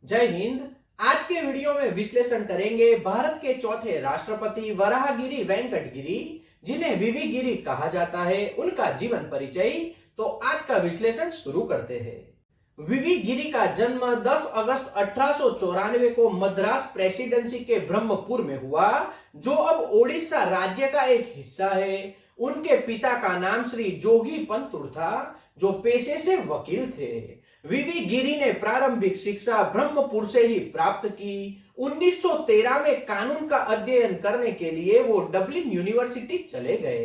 जय हिंद। आज के वीडियो में विश्लेषण करेंगे भारत के चौथे राष्ट्रपति वराहगिरि वेंकट गिरी, जिन्हें वीवी गिरी कहा जाता है, उनका जीवन परिचय। तो आज का विश्लेषण शुरू करते हैं। वीवी गिरी का जन्म 10 अगस्त 1894 को मद्रास प्रेसिडेंसी के ब्रह्मपुर में हुआ, जो अब ओडिशा राज्य का एक हिस्सा है। उनके पिता का नाम श्री जोगी पंतुर था, जो पेशे से वकील थे। वीवी गिरी ने प्रारंभिक शिक्षा ब्रह्मपुर से ही प्राप्त की। 1913 में कानून का अध्ययन करने के लिए वो डबलिन यूनिवर्सिटी चले गए,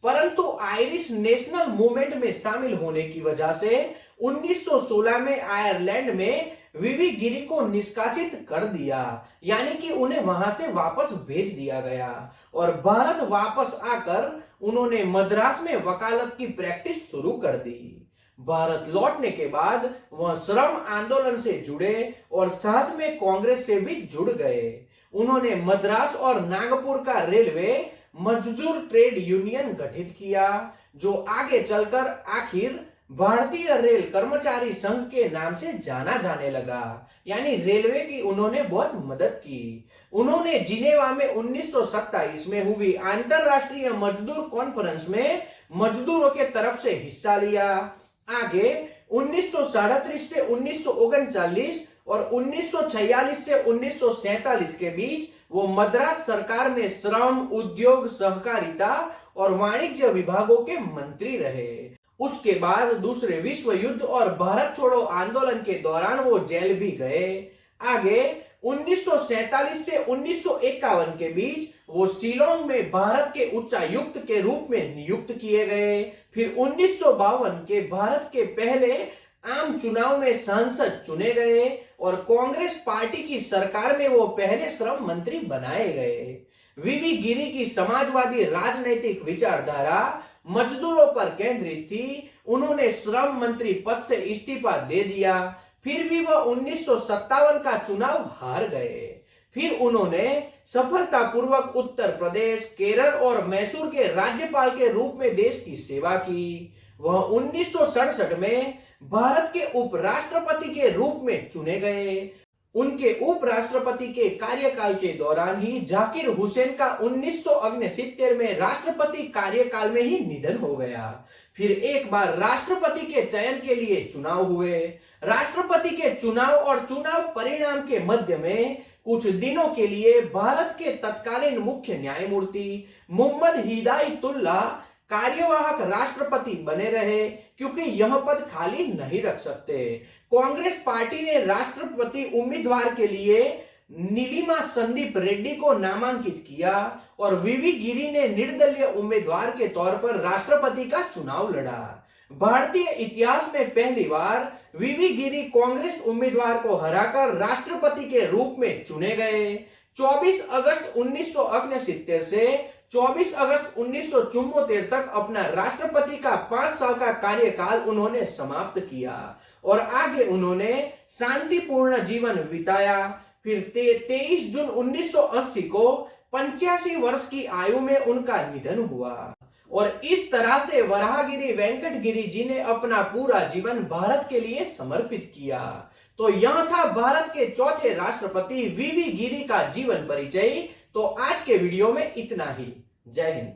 परंतु आयरिश नेशनल मूवमेंट में शामिल होने की वजह से 1916 में आयरलैंड में वीवी गिरी को निष्कासित कर दिया, यानी कि उन्हें वहां से वापस भेज दिया गया और भारत वापस आकर उन्होंने मद्रास में वकालत की प्रैक्टिस शुरू कर दी। भारत लौटने के बाद वह श्रम आंदोलन से जुड़े और साथ में कांग्रेस से भी जुड़ गए। उन्होंने मद्रास और नागपुर का रेलवे मजदूर ट्रेड यूनियन गठित किया, जो आगे चलकर आखिर भारतीय रेल कर्मचारी संघ के नाम से जाना जाने लगा। यानी रेलवे की उन्होंने बहुत मदद की। उन्होंने जिनेवा में 1927 में हुई अंतरराष्ट्रीय मजदूर कॉन्फ्रेंस में मजदूरों के तरफ से हिस्सा लिया। आगे 1937 से 1939 और 1946 से 1947 के बीच वो मद्रास सरकार में श्रम, उद्योग, सहकारिता और वाणिज्य विभागों के मंत्री रहे। उसके बाद दूसरे विश्व युद्ध और भारत छोड़ो आंदोलन के दौरान वो जेल भी गए। आगे 1947 से 1951 के बीच वो शिलोंग में भारत के उच्चायुक्त के रूप में नियुक्त किए गए। फिर 1952 के भारत के पहले आम चुनाव में सांसद चुने गए और कांग्रेस पार्टी की सरकार में वो पहले श्रम मंत्री बनाए गए। वीवी गिरी की समाजवादी राजनैतिक विचारधारा मजदूरों पर केंद्रित थी। उन्होंने श्रम मंत्री पद से इस्तीफा दे दिया, फिर भी वह 1957 का चुनाव हार गए। फिर उन्होंने सफलतापूर्वक उत्तर प्रदेश, केरल और मैसूर के राज्यपाल के रूप में देश की सेवा की। वह 1967 में भारत के उपराष्ट्रपति के रूप में चुने गए। उनके उपराष्ट्रपति के कार्यकाल के दौरान ही जाकिर हुसैन का 1969 में राष्ट्रपति कार्यकाल में ही निधन हो गया। फिर एक बार राष्ट्रपति के चयन के लिए चुनाव हुए। राष्ट्रपति के चुनाव और चुनाव परिणाम के मध्य में कुछ दिनों के लिए भारत के तत्कालीन मुख्य न्यायमूर्ति मोहम्मद हिदायतुल्लाह कार्यवाहक राष्ट्रपति बने रहे, क्योंकि यह पद खाली नहीं रख सकते। कांग्रेस पार्टी ने राष्ट्रपति उम्मीदवार के लिए नीलिमा संदीप रेड्डी को नामांकित किया और वीवी गिरी ने निर्दलीय उम्मीदवार के तौर पर राष्ट्रपति का चुनाव लड़ा। भारतीय इतिहास में पहली बार वीवी गिरी कांग्रेस उम्मीदवार को हराकर राष्ट्रपति के रूप में चुने गए। 24 अगस्त 1969 से 24 अगस्त 1974 तक अपना राष्ट्रपति का 5 साल का कार्यकाल उन्होंने समाप्त किया और आगे उन्होंने शांतिपूर्ण जीवन बिताया। फिर 23 जून 1980 को 85 वर्ष की आयु में उनका निधन हुआ और इस तरह से वराहगिरि वेंकट गिरी जी ने अपना पूरा जीवन भारत के लिए समर्पित किया। तो यह था भारत के चौथे राष्ट्रपति वीवी गिरी का जीवन परिचय। तो आज के वीडियो में इतना ही। जय हिंद।